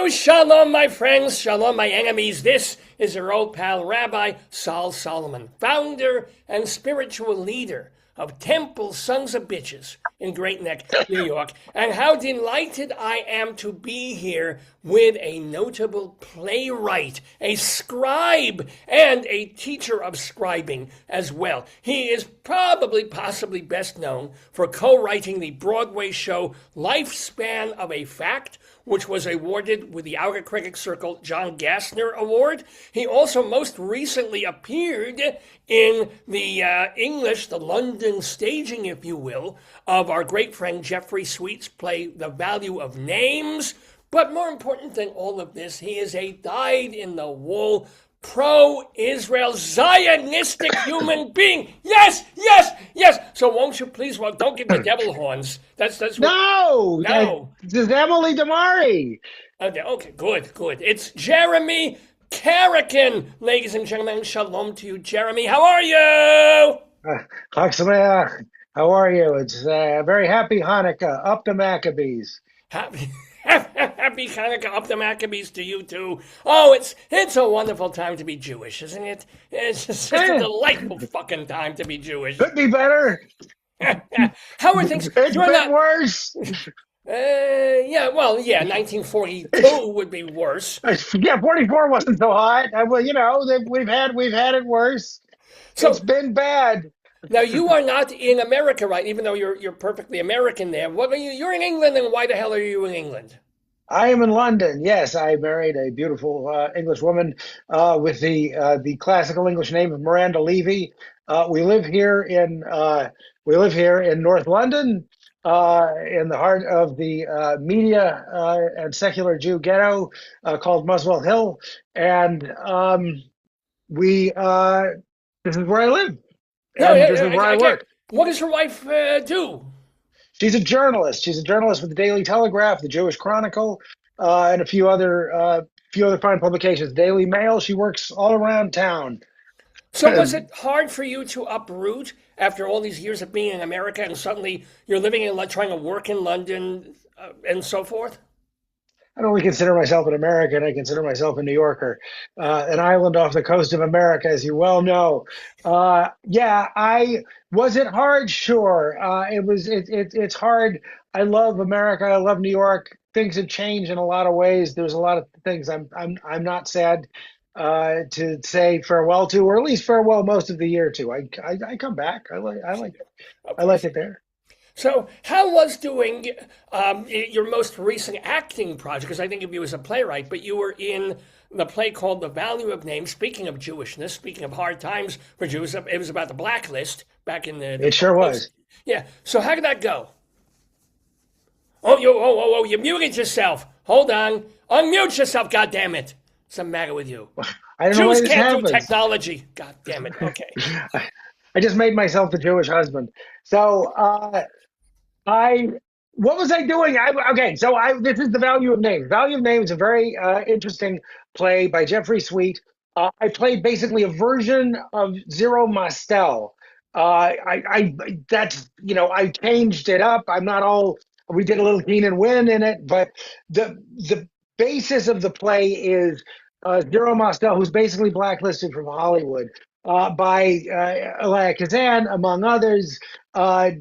Shalom, my friends. Shalom, my enemies. This is your old pal, Rabbi Sol Solomon, founder and spiritual leader of Temple Sons of Bitches in Great Neck, New York. And how delighted I am to be here with a notable playwright, a scribe, and a teacher of scribing as well. He is possibly best known for co-writing the Broadway show Lifespan of a Fact, which was awarded with the Outer Critic Circle John Gassner Award. He also most recently appeared in the London staging, if you will, of our great friend Jeffrey Sweet's play The Value of Names. But more important than all of this, he is a dyed-in-the-wool pro-Israel Zionistic human being. Yes, yes, yes. So won't you please, well, don't give the devil horns. That's what, no. This is Emily Damari. Okay, good. It's Jeremy Kareken, ladies and gentlemen. Shalom to you, Jeremy. How are you? Chag Sameach. How are you? It's a very happy Hanukkah. Up the Maccabees. Happy Hanukkah, up the Maccabees to you too. Oh, it's a wonderful time to be Jewish, isn't it? It's just a delightful fucking time to be Jewish. Could be better. How are things? It's been worse. 1942 would be worse. Yeah, 44 wasn't so hot. Well, we've had it worse. So it's been bad. Now you are not in America, right? Even though you're perfectly American there. What are you? You're in England, and why the hell are you in England? I am in London. Yes, I married a beautiful English woman with the classical English name of Miranda Levy. We live here in North London, in the heart of the media and secular Jew ghetto called Muswell Hill, and this is where I live. This is where I work. What does your wife do? She's a journalist. She's a journalist with the Daily Telegraph, the Jewish Chronicle, and a few other fine publications. Daily Mail. She works all around town. So was it hard for you to uproot after all these years of being in America, and suddenly you're living in, trying to work in London, and so forth? I don't really consider myself an American. I consider myself a New Yorker, an island off the coast of America, as you well know. Was it hard? Sure. It's hard. I love America. I love New York. Things have changed in a lot of ways. There's a lot of things I'm not sad to say farewell to, or at least farewell most of the year to. I come back. I like it there. So how was doing your most recent acting project? Because I think of you as a playwright, but you were in the play called The Value of Names. Speaking of Jewishness, speaking of hard times for Jews, it was about the blacklist back in the... It sure was. Yeah. So how did that go? Oh, you muted yourself. Hold on. Unmute yourself, goddammit. What's the matter with you? I don't know why Jews this can't happens. do technology. God damn it. Okay. I just made myself a Jewish husband. So what was I doing? This is The Value of Names. Value of Names is a very interesting play by Jeffrey Sweet. I played basically a version of Zero Mostel. I changed it up. We did a little Keenan Wynn in it, but the basis of the play is Zero Mostel, who's basically blacklisted from Hollywood by Elia Kazan, among others, because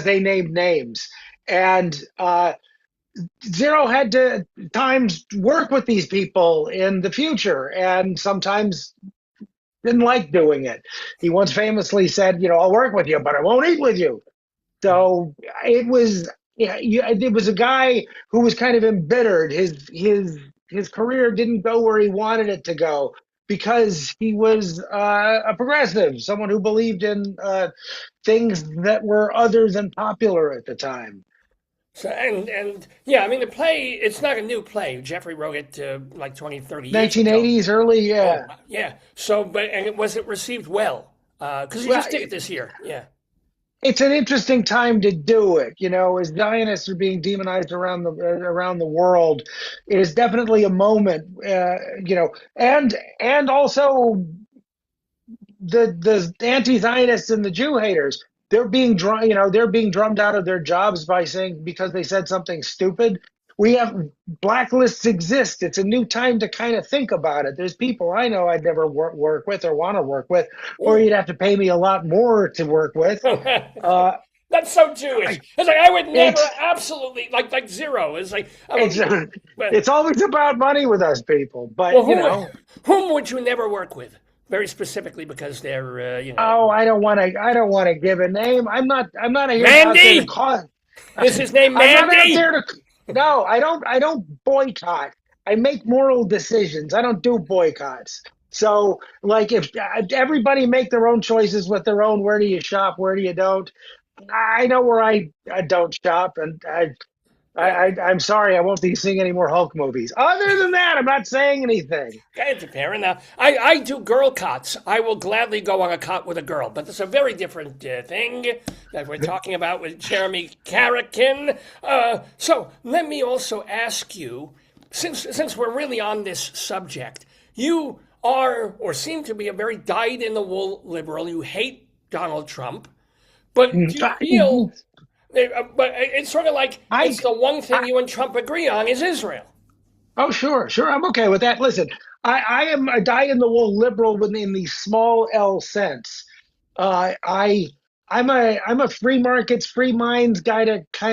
they named names. And Zero had to times work with these people in the future, and sometimes didn't like doing it. He once famously said, I'll work with you, but I won't eat with you. So it was a guy who was kind of embittered. His career didn't go where he wanted it to go because he was a progressive, someone who believed in things that were other than popular at the time. So, the play, it's not a new play. Jeffrey wrote it like 20, 30 years 1980s, ago. early, yeah. Oh, yeah. So, was it received well? Because you just did it this year, yeah. It's an interesting time to do it, as Zionists are being demonized around the world. It is definitely a moment, and also the anti-Zionists and the Jew haters. They're being drummed out of their jobs by saying because they said something stupid. we have blacklists exist. It's a new time to kind of think about it. There's people I know I'd never work with or want to work with, or Yeah. you'd have to pay me a lot more to work with. Uh, That's so Jewish. I, It's like I would never, it's absolutely, like zero. It's like, it's but, it's always about money with us people. well, But whom would you never work with? Very specifically because they're, oh, I don't want to give a name. I'm not here out there to Mandy. cause. Is his name I'm not out Mandy? there to. No, I don't boycott. I make moral decisions. I don't do boycotts. So, like, if everybody make their own choices with their own, where do you shop, where do you don't? I know where I don't shop, and I'm sorry, I won't be seeing any more Hulk movies. Other than that, I'm not saying anything. It's fair enough. I do girl cots. I will gladly go on a cot with a girl, but it's a very different thing that we're talking about with Jeremy Kareken. So let me also ask you, since we're really on this subject, you are or seem to be a very dyed-in-the-wool liberal. You hate Donald Trump, but do you feel? But it's sort of like I it's the one thing you and Trump agree on is Israel. Oh, sure, sure. I'm okay with that. Listen, I am a dyed-in-the-wool liberal within the small L sense. I I'm a free markets, free minds kind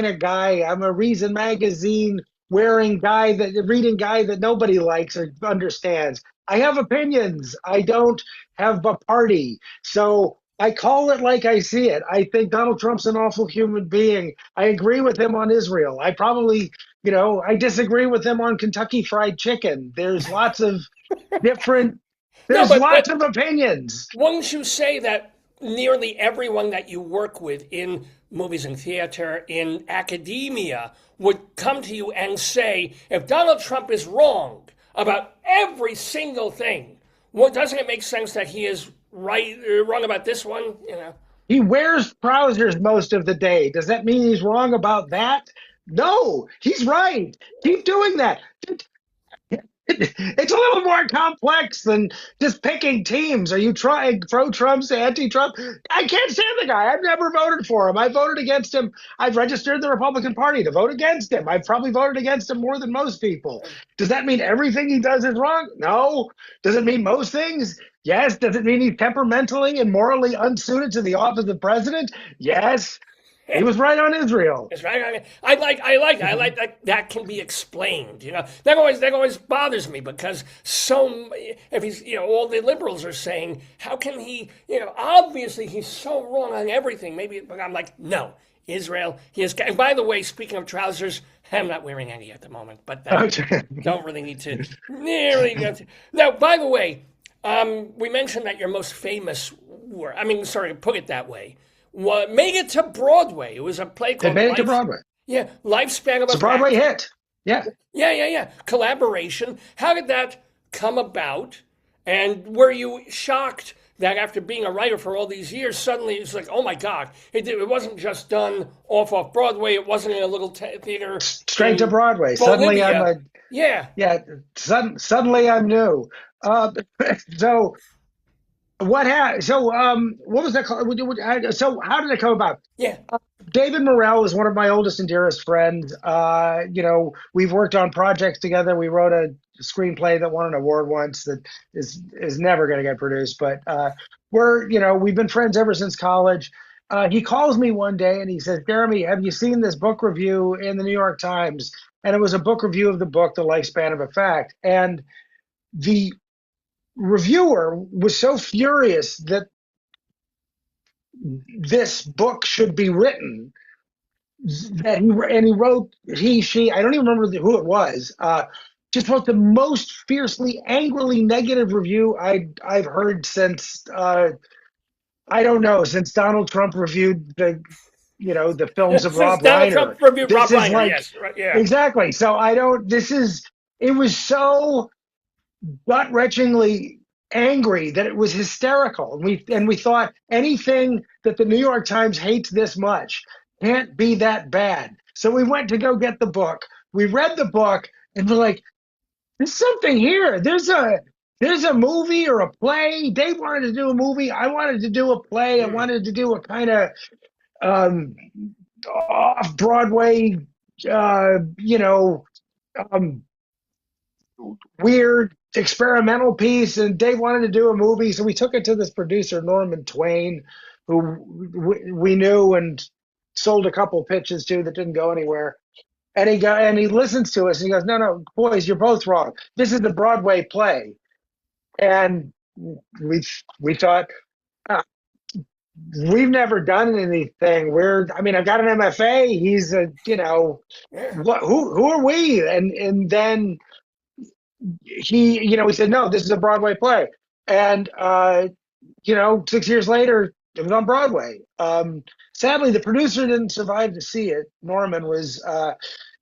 of guy. I'm a Reason magazine wearing guy that reading guy that nobody likes or understands. I have opinions. I don't have a party. So I call it like I see it. I think Donald Trump's an awful human being. I agree with him on Israel. I probably, I disagree with him on Kentucky Fried Chicken. Different, No, there's but lots of opinions. wouldn't you say that nearly everyone that you work with in movies and theater, in academia, would come to you and say, if Donald Trump is wrong about every single thing, well, doesn't it make sense that he is wrong about this one? He wears trousers most of the day. Does that mean he's wrong about that? No, he's right. Keep doing that. It's a little more complex than just picking teams. Are you trying pro Trump, anti-Trump? I can't stand the guy. I've never voted for him. I voted against him. I've registered the Republican Party to vote against him. I've probably voted against him more than most people. Does that mean everything he does is wrong? No. Does it mean most things? Yes. Does it mean he's temperamentally and morally unsuited to the office of president? Yes. He was right on Israel. That's right. I like that can be explained. That always bothers me because if he's all the liberals are saying how can he obviously he's so wrong on everything. Maybe but I'm like no Israel he is. And by the way, speaking of trousers, I'm not wearing any at the moment, but don't really need to. Now, by the way, we mentioned that your most famous work. I mean, sorry to put it that way. What made it to Broadway? It was a play They called made it to Broadway. Yeah, Lifespan of It's a a Broadway Fact. hit. Yeah. Yeah. Collaboration. How did that come about? And were you shocked that after being a writer for all these years, suddenly it's like, oh my God, it wasn't just done off Broadway. It wasn't in a little theater Straight to in Broadway. Suddenly I'm Bolivia. a Yeah. yeah. Suddenly I'm new. Uh, so what was that called? So how did it come about? Yeah. David Morrell is one of my oldest and dearest friends. We've worked on projects together. We wrote a screenplay that won an award once that is never going to get produced. But we've been friends ever since college. He calls me one day and he says, "Jeremy, have you seen this book review in the New York Times?" And it was a book review of the book, The Lifespan of a Fact. And the reviewer was so furious that this book should be written that he wrote she I don't even remember who it was just wrote the most fiercely angrily negative review I've heard since I don't know since Donald Trump reviewed the films of Since Rob Donald Reiner. Trump reviewed Rob This is Reiner, like yes, right, yeah. exactly. So I don't. This is it was so gut wrenchingly angry that it was hysterical. And we thought anything that the New York Times hates this much can't be that bad. So we went to go get the book. We read the book and we're like, there's something here. There's a movie or a play. Dave wanted to do a movie. I wanted to do a play. I wanted to do a kind of off Broadway, uh, you know, um, weird experimental piece, and Dave wanted to do a movie, so we took it to this producer Norman Twain, who we knew and sold a couple pitches to that didn't go anywhere. And he listens to us and he goes, no, boys, you're both wrong. This is the Broadway play. And we thought, uh, we've never done anything. I mean, I've got an MFA. He's Yeah. who are we? And then he said, no, this is a Broadway play. And 6 years later, it was on Broadway. Sadly, the producer didn't survive to see it. Norman was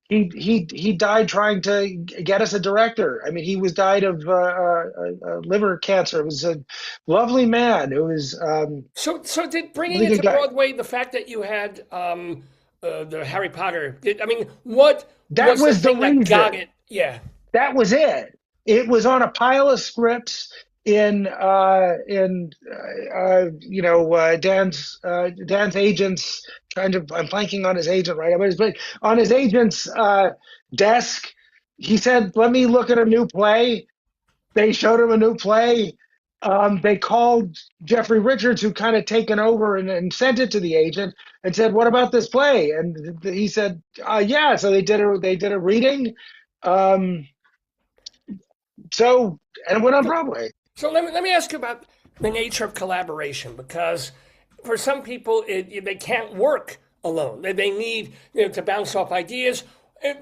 he died trying to get us a director. I mean, he was died of liver cancer. It was a lovely man. It was So did bringing really it good to guy. Broadway the fact that you had the Harry Potter? I mean, what That was the was the thing that got reason. it? Yeah. That was it. It was on a pile of scripts in Dan's agents trying to. I'm blanking on his agent right now, but on his agent's desk, he said, "Let me look at a new play." They showed him a new play. They called Jeffrey Richards, who kind of taken over and sent it to the agent and said, "What about this play?" And he said, "Yeah." So they did a reading. Um, so and it went on So, Broadway. so let me ask you about the nature of collaboration because for some people they can't work alone. They need to bounce off ideas.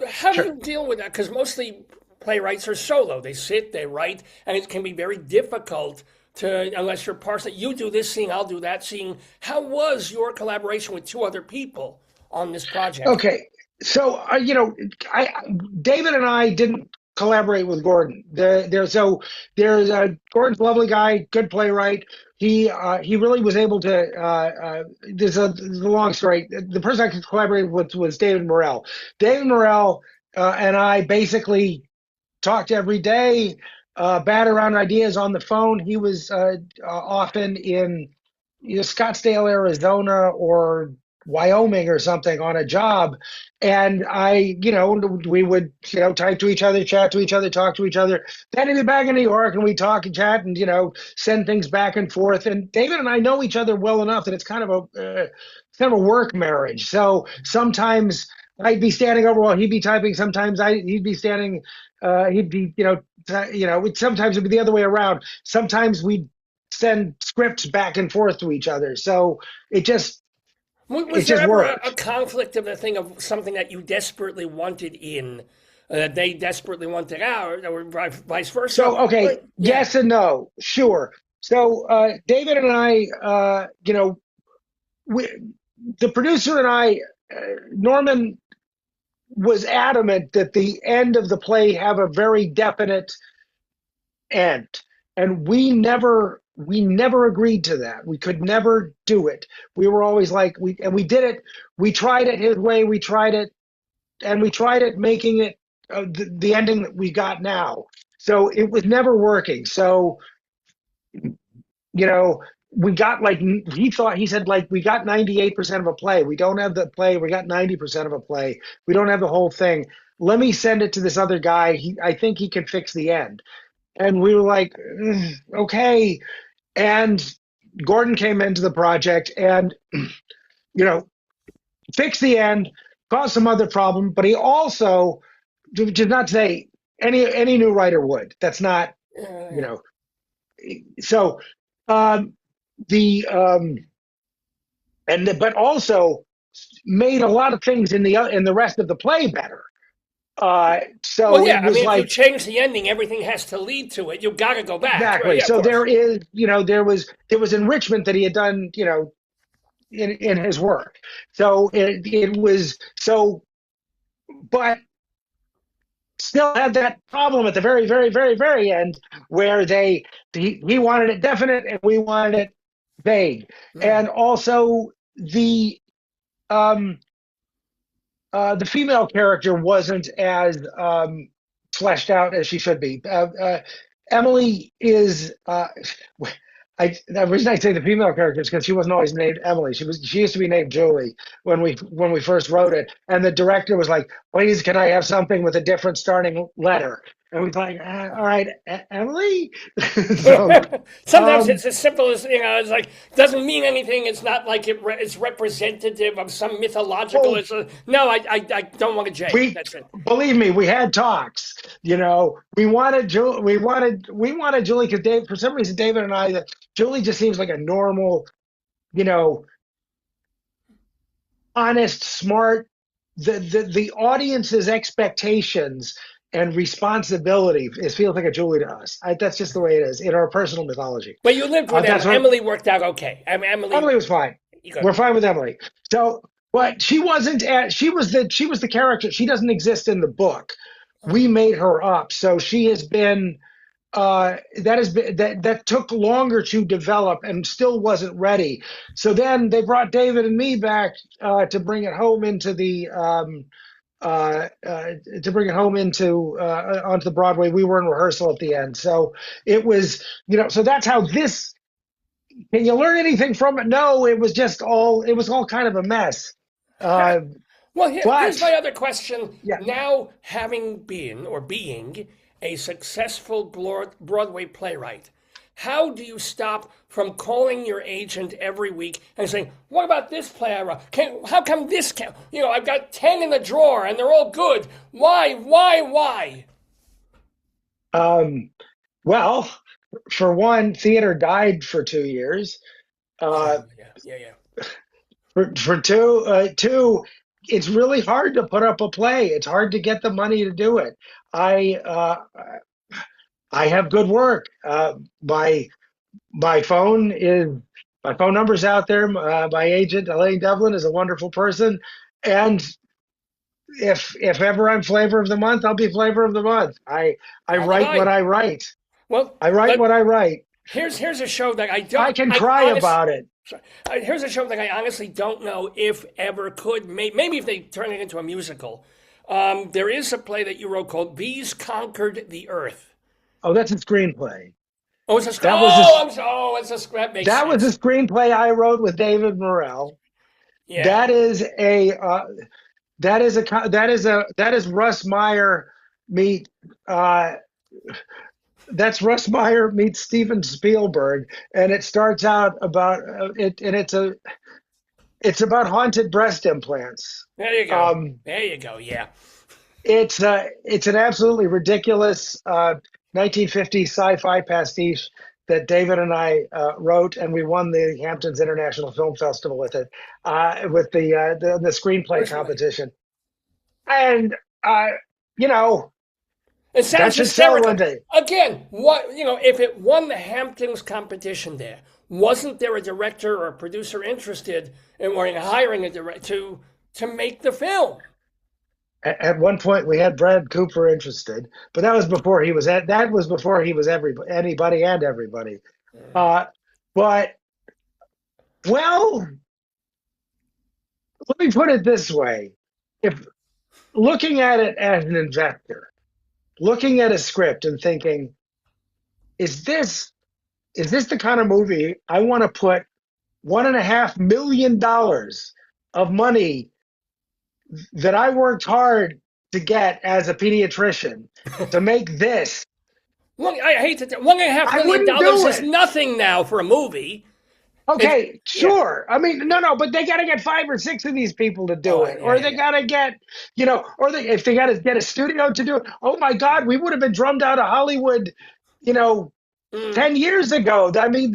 How do Sure. you deal with that? Because mostly playwrights are solo. They sit, they write, and it can be very difficult to unless you're parsing. You do this scene, I'll do that scene. How was your collaboration with two other people on this project? Okay. So I David and I didn't collaborate with Gordon. There's Gordon's a lovely guy, good playwright. He really was able to. There's a long story. The person I could collaborate with was David Morrell. David Morrell and I basically talked every day, bat around ideas on the phone. He was often in Scottsdale, Arizona, or Wyoming or something on a job. And we would, type to each other, chat to each other, talk to each other. Then he'd be back in New York and we talk and chat and, send things back and forth. And David and I know each other well enough that it's kind of a work marriage. So sometimes I'd be standing over while he'd be typing. Sometimes he'd be standing, he'd be, sometimes it'd be the other way around. Sometimes we'd send scripts back and forth to each other. So it just it Was there just ever a worked. conflict of the thing of something that you desperately wanted in, that they desperately wanted out, or vice versa? So okay, Yeah. yes and no, sure. So David and I, we, the producer and I, Norman was adamant that the end of the play have a very definite end, and we never agreed to that. We could never do it. We were always like we did it. We tried it his way. We tried it, and we tried it making it the ending that we got now. So it was never working. So you know we got like he said like we got 98% of a play. We don't have the play. We got 90% of a play. We don't have the whole thing. Let me send it to this other guy. I think he can fix the end. And we were like, okay. And Gordon came into the project and, you know, fixed the end, caused some other problem, but he also did not say any new writer would. That's not, you Yeah. know, so um, the but also made a lot of things in the rest of the play better. Well, So it yeah. I was mean, if you like change the ending, everything has to lead to it. You got to go back. Right? exactly. Yeah, of So course. there was enrichment that he had done, in his work. So it was so, but still had that problem at the very, very, very, very end where he wanted it definite and we wanted it vague, Mm. and also um the female character wasn't as fleshed out as she should be. Emily is The reason I say the female character is because she wasn't always named Emily. She used to be named Julie when we first wrote it, and the director was like, "Please, can I have something with a different starting letter?" And we was like, "All right, Emily." So, Sometimes um, it's as simple as, it's like, doesn't mean anything. It's not like it's representative of some mythological. well, No, I don't want a J. we That's it. believe me, we had talks. We wanted we wanted Julie because Dave, for some reason, David and I, that Julie just seems like a normal, you know, honest, smart. The audience's expectations and responsibility feels like a Julie to us. That's just the way it is in our personal mythology. But you lived with That's Emily. what Emily worked out okay. Emily, Emily was fine. you go. We're fine with Emily. So, but she wasn't. She was the character. She doesn't exist in the book. We made her up. So she has been. That took longer to develop and still wasn't ready. So then they brought David and me back to bring it home into the to bring it home into onto the Broadway. We were in rehearsal at the end, so it was So that's how this. Can you learn anything from it? No, it was all kind of a mess. Uh, Well, here's but my other question. yeah, Now, having been or being a successful Broadway playwright, how do you stop from calling your agent every week and saying, "What about this play I wrote? How come this can't? I've got 10 in the drawer and they're all good. Why?" um, well, for one, theater died for 2 years. Uh, Oh, yeah, yeah, yeah. for two, it's really hard to put up a play. It's hard to get the money to do it. I uh, I have good work. My phone is my phone number's out there. My agent Elaine Devlin is a wonderful person, and if ever I'm flavor of the month, I'll be flavor of the month. I So did write what I. I write. Well, I write what I write. here's a show that I I don't. can I cry honest. about it. Sorry. Here's a show that I honestly don't know if ever could. Maybe if they turn it into a musical. There is a play that you wrote called "These Conquered the Earth." Oh, that's a screenplay. Oh, it's a script. That was a It's a script. Makes that was a sense. screenplay I wrote with David Morrell. Yeah. That is Russ Meyer meet uh, that's Russ Meyer meets Steven Spielberg, and it starts out about it, and it's about haunted breast implants. There you go. Um, There you go. Yeah. it's an absolutely ridiculous 1950s sci-fi pastiche that David and I wrote, and we won the Hamptons International Film Festival with it, with the screenplay Originally. competition. And uh, you know It that sounds should sell hysterical. one day. Again, if it won the Hamptons competition there, wasn't there a director or a producer interested in hiring a director to make the film? At one point, we had Brad Cooper interested, but that was before he was anybody and everybody. Uh, but well, let me put it this way: if looking at it as an investor, looking at a script and thinking, is this the kind of movie I want to put $1.5 million of money that I worked hard to get as a pediatrician to make this? I hate to. $1.5 I million wouldn't do is it. nothing now for a movie. It's Okay, yeah. sure. I mean, no, but they got to get 5 or 6 of these people to do Oh, it, yeah, or yeah, they yeah. got to get, if they got to get a studio to do it. Oh my God, we would have been drummed out of Hollywood, you know, Mm, 10 years ago. I mean,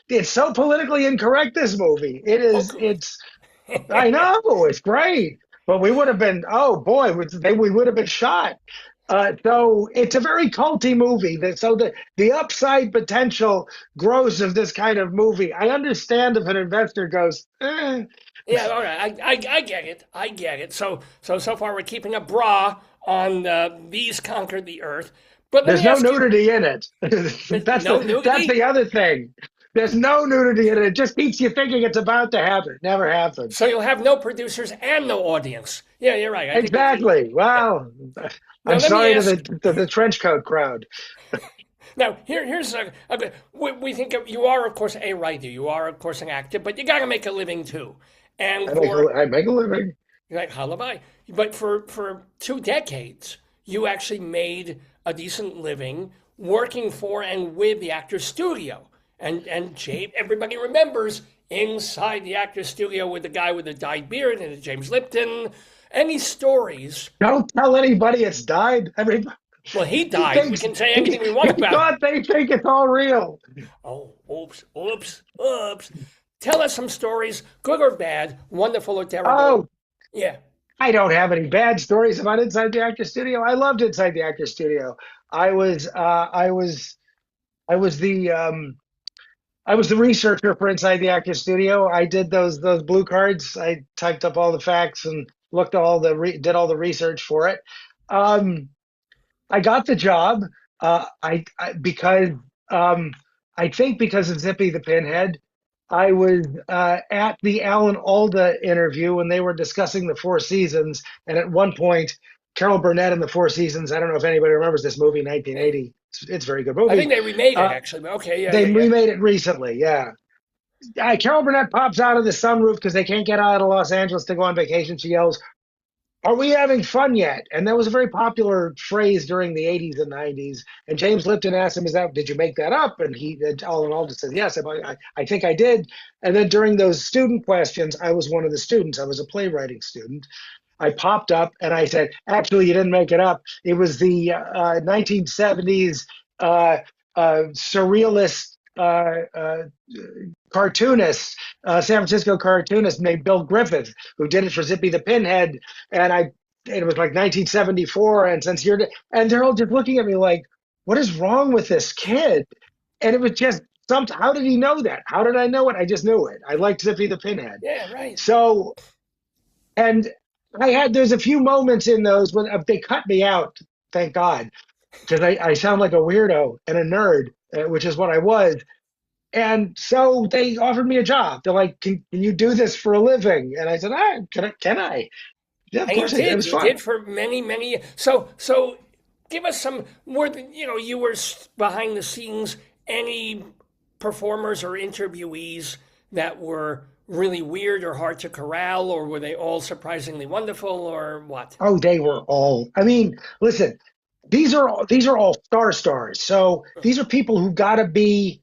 it's so politically incorrect. This movie, it is. okay. It's. I know it's great, but we would have been. Oh boy, we would have been shot. So it's a very culty movie. So the upside potential grows of this kind of movie. I understand if an investor goes, Yeah, all right. I get it. I get it. So far we're keeping a bra on These Conquered the Earth. But let there's me no ask you, nudity in it. there's that's no the nudity? other thing. There's no nudity in it. It just keeps you thinking it's about to happen. Never So happens. you'll have no producers and no audience. Yeah, you're right. I think Exactly. yeah. Well, Now I'm let me sorry to ask. the trench coat crowd. Now, here's we think of, you are, of course, a writer. You are, of course, an actor, but you got to make a living too. And for I make a living. like Halabai, but for 2 decades, you actually made a decent living working for and with the Actors Studio. And everybody remembers inside the Actors Studio with the guy with the dyed beard and James Lipton. Any stories? Don't tell anybody it's died. Everybody Well, he he died. We thinks can say anything we want he about him. thought they think it's all real. Oh, oops, oops, oops. Tell us some stories, good or bad, wonderful or terrible. Oh, Yeah. I don't have any bad stories about Inside the Actor Studio. I loved Inside the Actor Studio. I was uh, I was I was the I was the researcher for Inside the Actor Studio. I did those blue cards. I typed up all the facts and looked all the did all the research for it. Um, I got the job. Because um, I think because of Zippy the Pinhead, I was at the Alan Alda interview when they were discussing the Four Seasons, and at one point, Carol Burnett in the Four Seasons. I don't know if anybody remembers this movie, 1980. It's a very good I think movie. they remade it Uh, actually. But okay, yeah, they yeah, yeah. remade it recently. Yeah, Carol Burnett pops out of the sunroof because they can't get out of Los Angeles to go on vacation. She yells, "Are we having fun yet?" And that was a very popular phrase during the 80s and 90s. And James Lipton asked him, did you make that up? And all in all, just said, yes, I think I did. And then during those student questions, I was one of the students. I was a playwriting student. I popped up and I said, actually, you didn't make it up. It was the 1970s uh, surrealist cartoonist, San Francisco cartoonist named Bill Griffith, who did it for Zippy the Pinhead. And it was like 1974. And since and they're all just looking at me like, what is wrong with this kid? And it was just how did he know that? How did I know it? I just knew it. I liked Zippy the Pinhead. Yeah, right. So, and there's a few moments in those when they cut me out, thank God, because I sound like a weirdo and a nerd, which is what I was. And so they offered me a job. They're like, can you do this for a living? And I said, can I? Yeah, of And you course I did. It did. was You fun. did for many, many years. So give us some more. You were behind the scenes. Any performers or interviewees that were really weird or hard to corral, or were they all surprisingly wonderful, or what? Oh, they were all. I mean, listen, these are all stars. So these are people who got to be.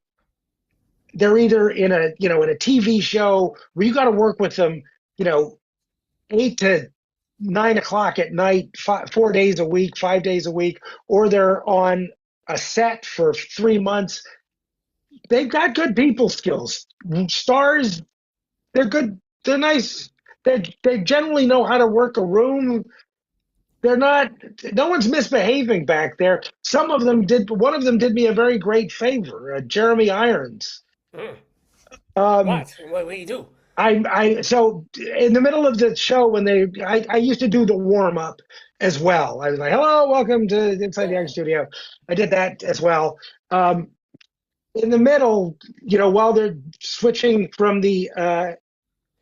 They're either in a TV show where you got to work with them, you know, 8 to 9 o'clock at night, 4 days a week, 5 days a week, or they're on a set for 3 months. They've got good people skills. Stars, they're good. They're nice. They generally know how to work a room. They're not. No one's misbehaving back there. Some of them did. One of them did me a very great favor. Jeremy Irons. Hmm. Um, What do you do? so in the middle of the show when I used to do the warm up as well. I was like, "Hello, welcome to Inside the Actor Oh, Studio." I did that as well. Um, in the middle, while they're switching from the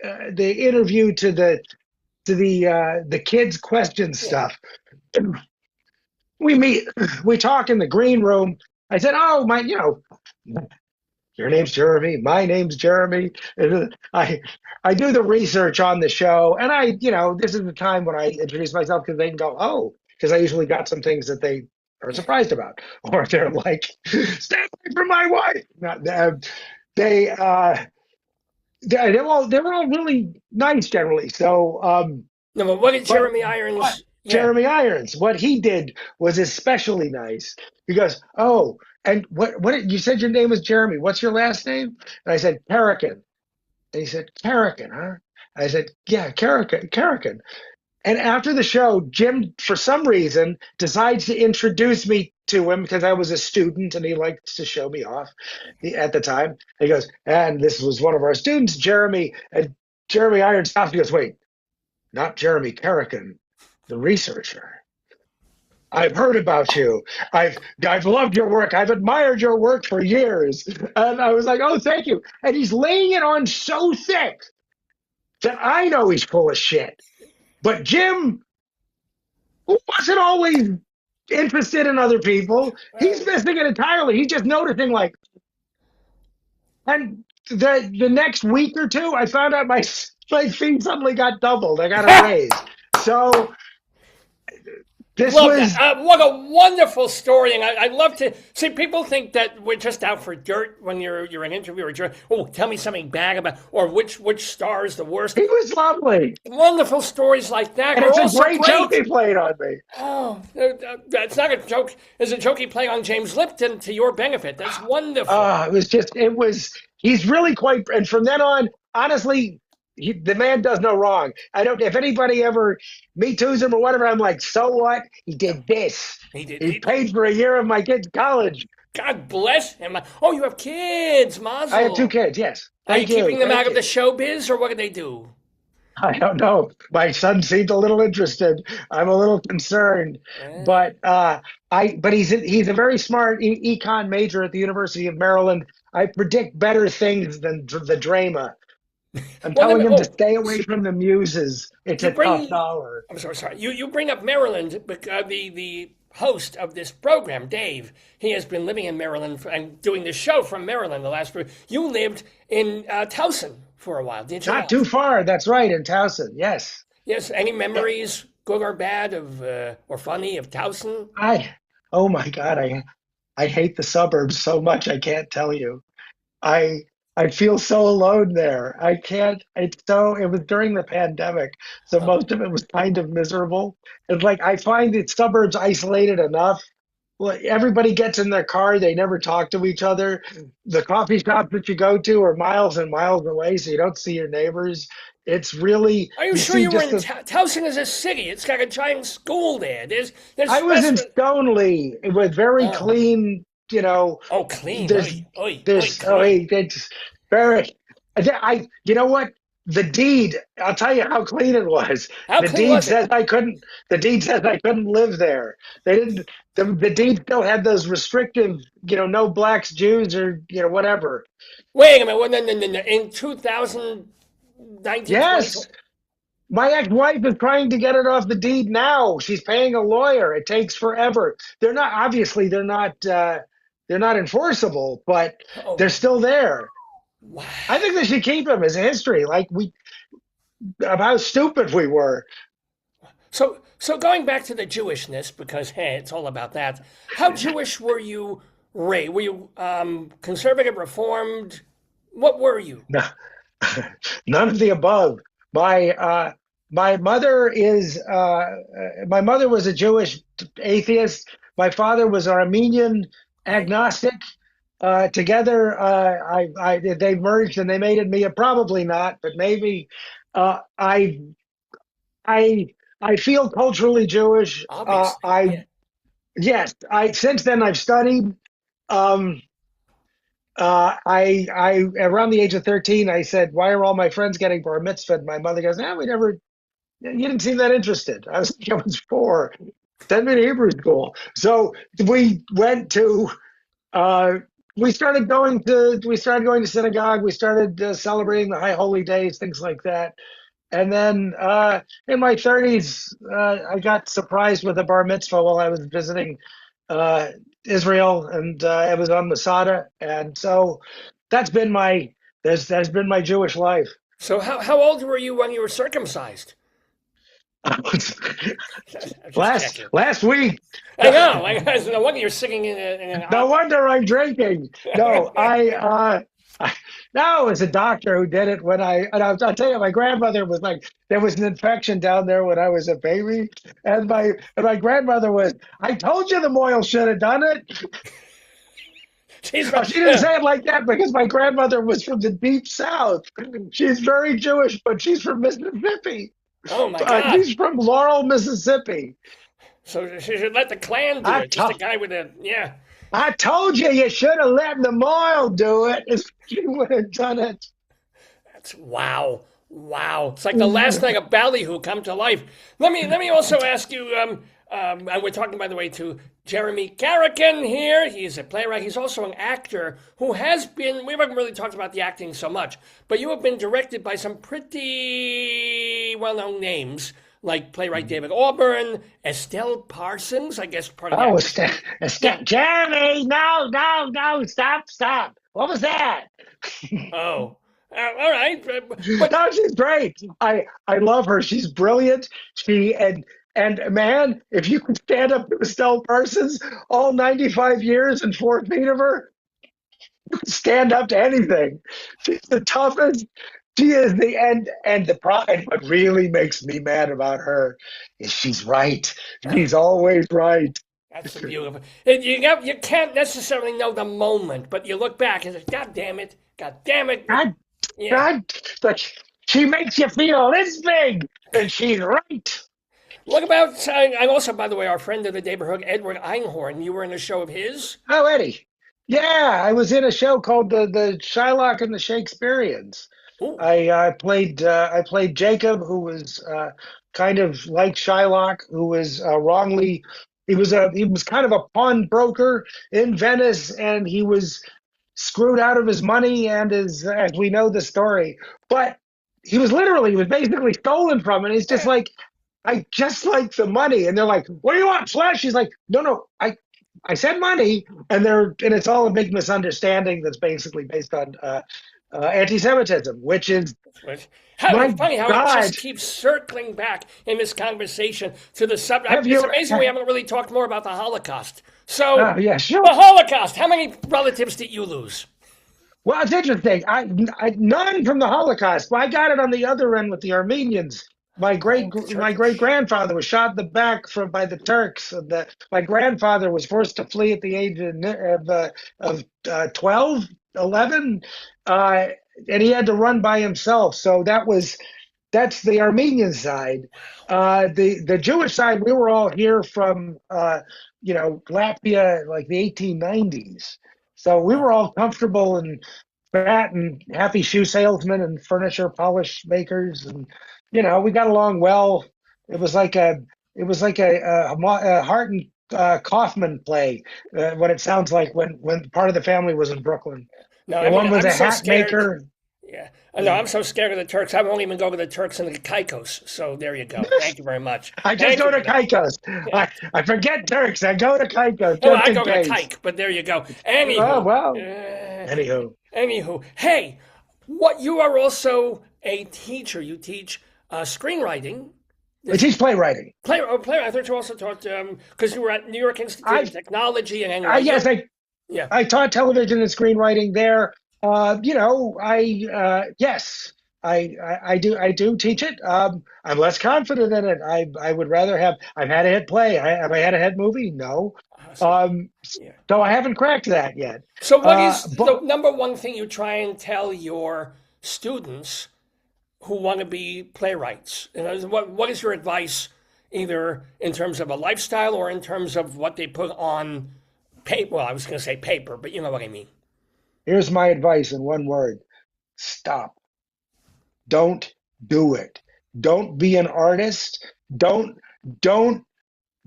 interview to the kids question yeah. stuff, we talk in the green room. I said, "Oh, your name's Jeremy. My name's Jeremy." I do the research on the show, and this is the time when I introduce myself because they can go, "Oh," because I usually got some things that they are surprised about, or they're like, "Stay away from my wife." Not, they they were all really nice generally. So, No, but what did but Jeremy but Irons? Yeah. Jeremy Irons, what he did was especially nice. He goes, "Oh, and what you said your name was Jeremy. What's your last name?" And I said, "Karaken." And he said, "Karaken, huh?" And I said, "Yeah, Karaken." And after the show, Jim, for some reason, decides to introduce me to him because I was a student and he liked to show me off at the time. And he goes, "And this was one of our students, Jeremy." And Jeremy Irons stops. He goes, "Wait, not Jeremy Karaken, the researcher. I've heard about you. I've loved your work. I've admired your work for years." And I was like, "Oh, thank you." And he's laying it on so thick that I know he's full of shit. But Jim, who wasn't always interested in other people. He's missing it entirely. He's just noticing, like, and the next week or two, I found out my fee suddenly got doubled. I got a raise. So this Love that. was What a wonderful story. And I love to see people think that we're just out for dirt when you're an interviewer. Oh, tell me something bad about, or which star is the worst. he was lovely, Wonderful stories like that and are it's a also great joke he great. played on me. Oh, that's not a joke. It's a joke he played on James Lipton to your benefit. That's wonderful. He's really quite, and from then on, honestly, the man does no wrong. I don't, if anybody ever me too's him or whatever, I'm like, so what? He did this. He did. He paid for a year of my kid's college. God bless him. Oh, you have kids, I have 2 Mazel. kids, yes. Are you Thank you. keeping them Thank out of you. the showbiz, or what do they do? I don't know. My son seemed a little interested. I'm a little concerned, Eh. but but he's a very smart econ major at the University of Maryland. I predict better things than the drama. I'm Well, telling him to oh, stay away from the muses. It's you a tough bring. dollar. I'm sorry. You bring up Maryland because the host of this program, Dave, he has been living in Maryland and doing this show from Maryland the last few. You lived in Towson for a while, did you Not not? too far. That's right, in Towson. Yes. Yes. Any Yeah. memories, good or bad, of or funny of Towson? I. Oh my God. I hate the suburbs so much. I can't tell you. I I feel so alone there. I can't. It was during the pandemic, so Oh, most of it was kind of miserable. It's like I find the suburbs isolated enough. Well, everybody gets in their car. They never talk to each other. The coffee shops that you go to are miles and miles away, so you don't see your neighbors. It's really, are you you sure see you were just in the. Towson? Is a city. It's got a giant school there. There's I was in restaurant. Stoneleigh with very Oh, clean, oh, clean. there's Oi, oi, oi, there's oh clean. hey, it's very you know what, the deed, I'll tell you how clean it was. How The clean deed was it? says I couldn't, the deed says I couldn't live there. They didn't, the deed still had those restrictive, no blacks, Jews, or whatever. Wait a minute. Well, no. In 2019, Yes, my ex-wife is trying to get it off the deed now. She's paying a lawyer. It takes forever. They're not, obviously they're not enforceable, but they're oh, still there. wow. I think they should keep them as a history, like we of how stupid we were. So going back to the Jewishness, because hey, it's all about that. How Jewish were you raised? Were you conservative, reformed? What were you? No, none of the above. My uh, my mother is my mother was a Jewish atheist. My father was Armenian Right? agnostic. Together, they merged and they made it me. Probably not, but maybe. Uh, I I I feel culturally Jewish. Obviously, yeah. Yes. I Since then I've studied. Um, I around the age of 13, I said, "Why are all my friends getting bar mitzvah?" My mother goes, "No, we never. You didn't seem that interested." I was 4. Send me to Hebrew school. So we went to. Uh, we started going to synagogue. We started celebrating the high holy days, things like that. And then in my 30s, I got surprised with a bar mitzvah while I was visiting uh, Israel, and it was on Masada. And so that's been my that's been my Jewish life. So how old were you when you were circumcised? I'm just checking. Last week. I know. No wonder you're singing in an No opera. wonder I'm drinking. No, no, it was a doctor who did it when I'll tell you, my grandmother was like, there was an infection down there when I was a baby. And my grandmother was, I told you the Moyle should have done it. She's Oh, she didn't say it like that because my grandmother was from the deep South. She's very Jewish, but she's from Mississippi. oh my God. She's from Laurel, Mississippi. So she should let the clan do I, it. Just a to- guy with a yeah. I told you you should have let the Moyle do it if she would have done it. That's wow. Wow. It's like the last thing of Ballyhoo come to life. Let me also ask you, and we're talking, by the way, to Jeremy Kareken here. He's a playwright. He's also an actor who has been, we haven't really talked about the acting so much, but you have been directed by some pretty well-known names. like playwright David Auburn, Estelle Parsons, I guess part of the Oh, actors. Yeah. Jeremy, no, no, no, stop. What was that? Oh. All right. But No, she's great. I love her. She's brilliant. And man, if you could stand up to Estelle Parsons all 95 years and 4 feet of her, stand up to anything. She's the toughest. She is the end and the pride. What really makes me mad about her is she's right. She's always right. that's a beautiful. You can't necessarily know the moment, but you look back and say, God damn it. God damn it. God, Yeah. God, but she makes you feel this big, and she's right. What about, and also, by the way, our friend of the neighborhood, Edward Einhorn, you were in a show of his? Oh, Eddie. Yeah, I was in a show called the Shylock and the Shakespeareans. Ooh, I played Jacob, who was kind of like Shylock, who was wrongly. He was kind of a pawnbroker in Venice, and he was screwed out of his money and his, as we know the story. But he was basically stolen from it. He's just yeah, like, I just like the money. And they're like, what do you want, flesh? He's like, no, I said money. And it's all a big misunderstanding that's basically based on anti-Semitism, which is, It's my funny how it God, just keeps circling back in this conversation to the subject. have It's you, amazing we haven't really talked more about the Holocaust. So, yeah, sure. the Holocaust, how many relatives did you lose? Well, it's interesting. None from the Holocaust. Well, I got it on the other end with the Armenians. My great Oh, the my Turkish. great grandfather was shot in the back by the Turks. My grandfather was forced to flee at the age of 12, 11, uh, and he had to run by himself. So that's the Armenian side. The Jewish side, we were all here from Latvia, like the 1890s. So we were all comfortable and fat and happy shoe salesmen and furniture polish makers, and we got along well. It was like a Hart and Kaufman play, what it sounds like when part of the family was in Brooklyn. No, I The mean, one was I'm a so hat scared. maker. Yeah. No, I'm so scared of the Turks. I won't even go to the Turks and the Caicos. So there you go. Thank you very much. I just Thank go you to for that. Caicos. Yeah. I forget Turks. I go to Caicos Well, just I in go to case. Kike, but there you go. Oh Anywho, well. uh, Anywho, anywho, hey, what you are also a teacher. You teach screenwriting. I This teach playwriting. player. I thought you also taught because you were at New York Institute of I, Technology and I yes, NYU. Yeah. I taught television and screenwriting there. Yes, I do teach it. I'm less confident in it. I would rather have. I've had a hit play. Have I had a hit movie? No. So, Um, yeah. so I haven't cracked that yet. So, what is But the number one thing you try and tell your students who want to be playwrights? You know, what is your advice, either in terms of a lifestyle or in terms of what they put on paper? Well, I was going to say paper, but you know what I mean. here's my advice in one word: stop. Don't do it. Don't be an artist. Don't don't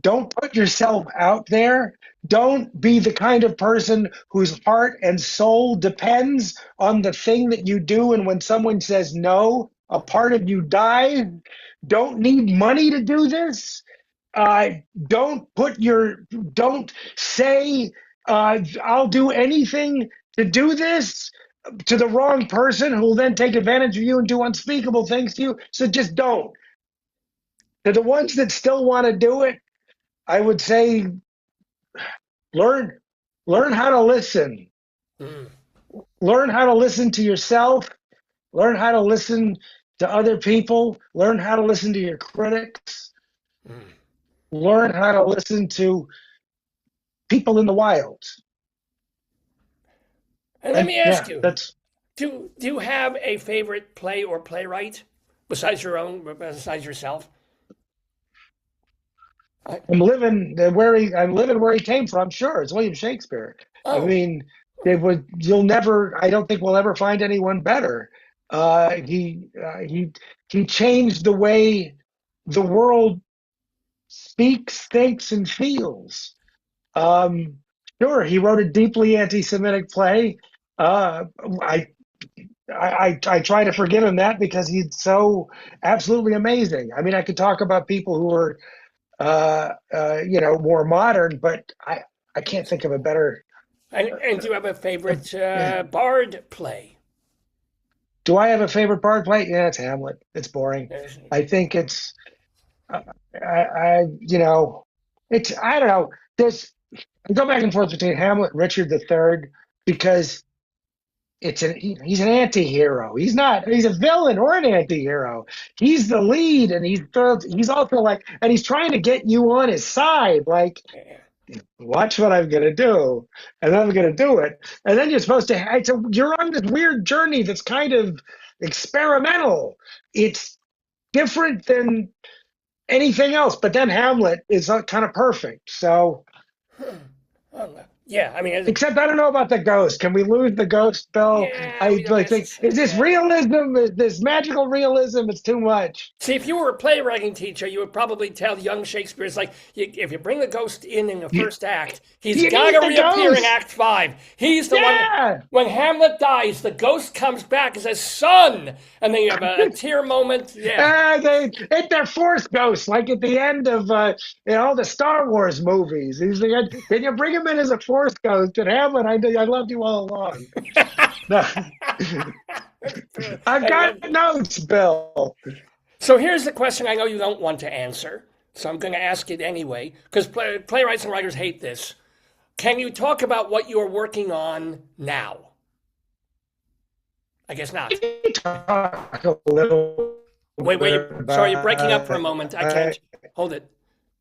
don't put yourself out there. Don't be the kind of person whose heart and soul depends on the thing that you do. And when someone says no, a part of you dies. Don't need money to do this. Uh, don't say, I'll do anything to do this to the wrong person who will then take advantage of you and do unspeakable things to you. So just don't. To the ones that still want to do it, I would say learn learn how to listen. Mm, Learn how to listen to yourself. Learn how to listen to other people. Learn how to listen to your critics. mm. Learn how to listen to people in the wild. And let And me ask yeah, you, that's do you have a favorite play or playwright besides your own, besides yourself? I, I'm living where he came from. Sure, it's William Shakespeare. I oh, mean, you'll never. I don't think we'll ever find anyone better. He changed the way the world speaks, thinks, and feels. Um, sure, he wrote a deeply anti-Semitic play. Uh, I I try to forgive him that because he's so absolutely amazing. I mean, I could talk about people who are more modern, but I can't think of a better. And do you have a favorite Yeah. Bard play? Do I have a favorite bard play? Yeah, it's Hamlet. It's boring. Yes. I think it's it's I don't know. I go back and forth between Hamlet and Richard III because he's an anti-hero. He's a villain or an anti-hero. He's the lead and he's also like, and he's trying to get you on his side, like, Yeah. watch what I'm gonna do, and then I'm gonna do it. And then you're on this weird journey that's kind of experimental. It's different than anything else, but then Hamlet is kind of perfect. So Yeah, I mean, except I don't know about the ghost. Can we lose the ghost, Bill? yeah, I we don't like think, is this necessarily. realism? Is this magical realism? It's too much. See, if you were a playwriting teacher, you would probably tell young Shakespeare, it's like, if you bring the ghost in the You, first act, he's you got need to the reappear in ghost. Act 5. He's the one, Yeah. when Hamlet dies, the ghost comes back and says, son! And then you have a tear moment. Yeah. They're force ghosts, like at the end of all the Star Wars movies. He's like, can you bring him in as a force ghost? And Hamlet, I loved you all along. No. I've I got love- notes, Bill. So here's the question I know you don't want to answer, so I'm going to ask it anyway, because playwrights and writers hate this. Can you talk about what you're working on now? I guess not. Talk a little Wait, bit sorry, you're breaking up for a about moment. I can't. Hold it.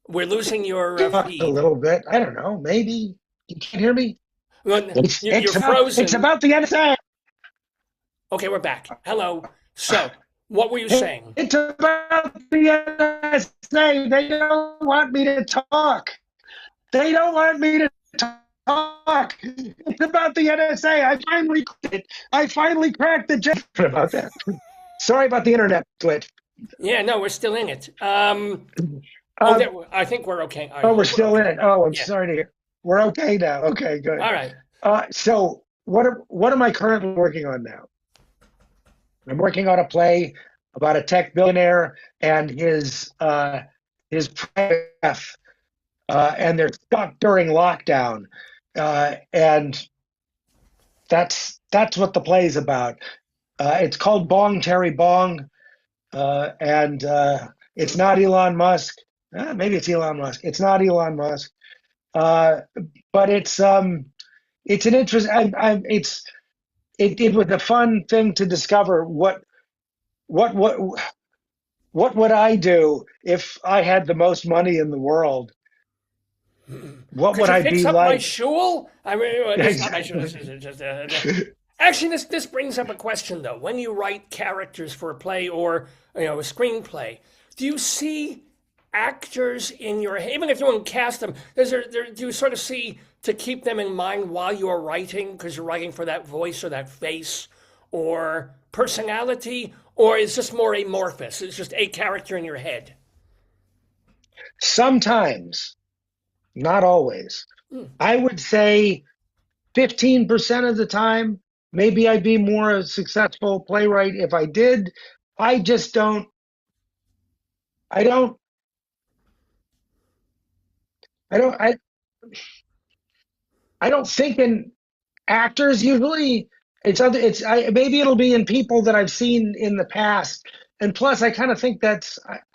We're losing your talk a feed. little bit. I don't know. Maybe you can't hear me. Well, you're It's frozen. about the NSA. Okay, we're back. Hello. So, what were you saying? It's about the NSA. They don't want me to talk. They don't want me to talk. It's about the NSA. I finally cracked the joke about that. Sorry about the internet glitch. Yeah, no, we're still in it. Um, I think we're okay. All right, oh, we're still in okay. it. Oh, I'm Yeah. sorry to hear. We're okay now. Okay, good. All right. So what am I currently working on now? I'm working on a play about a tech billionaire and his private chef, and they're stuck during lockdown, and that's what the play is about. It's called Bong Terry Bong, and it's not Elon Musk. Maybe it's Elon Musk. It's not Elon Musk, but it's an interest. It was a fun thing to discover what what would I do if I had the most money in the world? What Could would you I fix be up my like? shul? I mean, it's not my shul. This is just, actually, this brings up a question though. When you write characters for a play or a screenplay, do you see actors in your head, even if you don't cast them? Do you sort of see to keep them in mind while you're writing because you're writing for that voice or that face or personality, or is this more amorphous? It's just a character in your head. Sometimes, not always. I would say 15% of the time, maybe I'd be more a successful playwright if I did. I just don't, I don't, I don't, I don't think in actors usually. Maybe it'll be in people that I've seen in the past. And plus, I kind of think I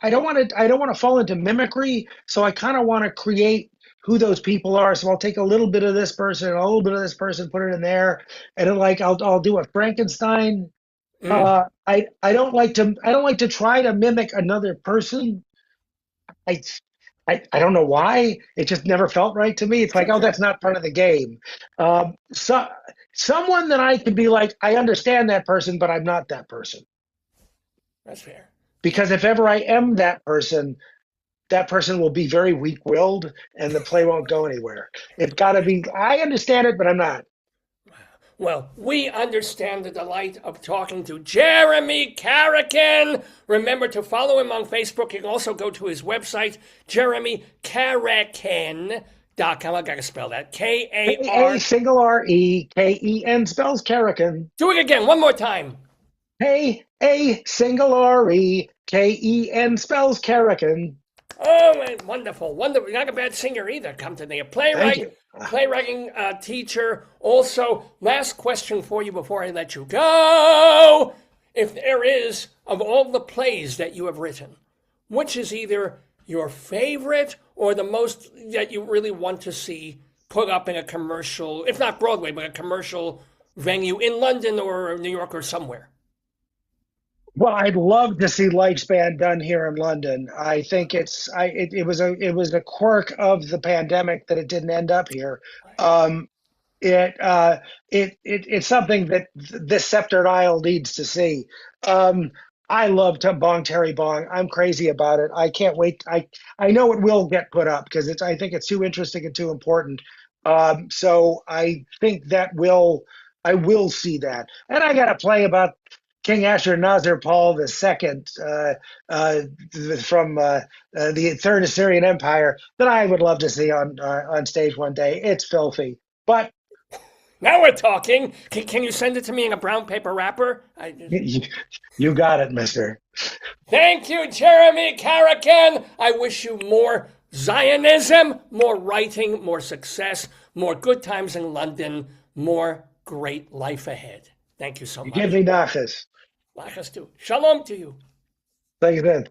don't want to fall into mimicry. So I kind of want to create who those people are. So I'll take a little bit of this person, and a little bit of this person, put it in there, and then like I'll do a Frankenstein. Mm, I don't like to try to mimic another person. I I don't know why. It just never felt right to me. It's like, oh, sure. that's not part of the game. So someone that I could be like, I understand that person, but I'm not that person. That's fair. Because if ever I am that person will be very weak-willed, and the play won't go anywhere. It's got to be. I understand it, but I'm not. Well, we understand the delight of talking to Jeremy Kareken. Remember to follow him on Facebook. You can also go to his website, JeremyKareken.com. I gotta spell that. K A A R. single R E K E N spells Karraken. Do it again, one more time. Hey, A, single R-E, K-E-N spells Kareken. Oh, wonderful, wonderful. You're not a bad singer either. Come to me, a Thank playwright, you. playwriting teacher. Also, last question for you before I let you go. If there is, of all the plays that you have written, which is either your favorite or the most that you really want to see put up in a commercial, if not Broadway, but a commercial venue in London or New York or somewhere? Well, I'd love to see Lifespan done here in London. I think it was a quirk of the pandemic that it didn't end up here. Um, it it's something that this sceptered isle needs to see. Um, I love Bong Terry Bong. I'm crazy about it. I can't wait. I know it will get put up because it's I think it's too interesting and too important. So I think I will see that. And I got to play about King Ashurnasir Paul II from the Third Assyrian Empire that I would love to see on stage one day. It's filthy, but Now we're talking. Can you send it to me in a brown paper wrapper? you, you got it, Mister. Thank you, Jeremy Kareken. I wish you more Zionism, more writing, more success, more good times in London, more great life ahead. Thank you so You give much. me nachas. Lachas too. Shalom to you. Thank you, then.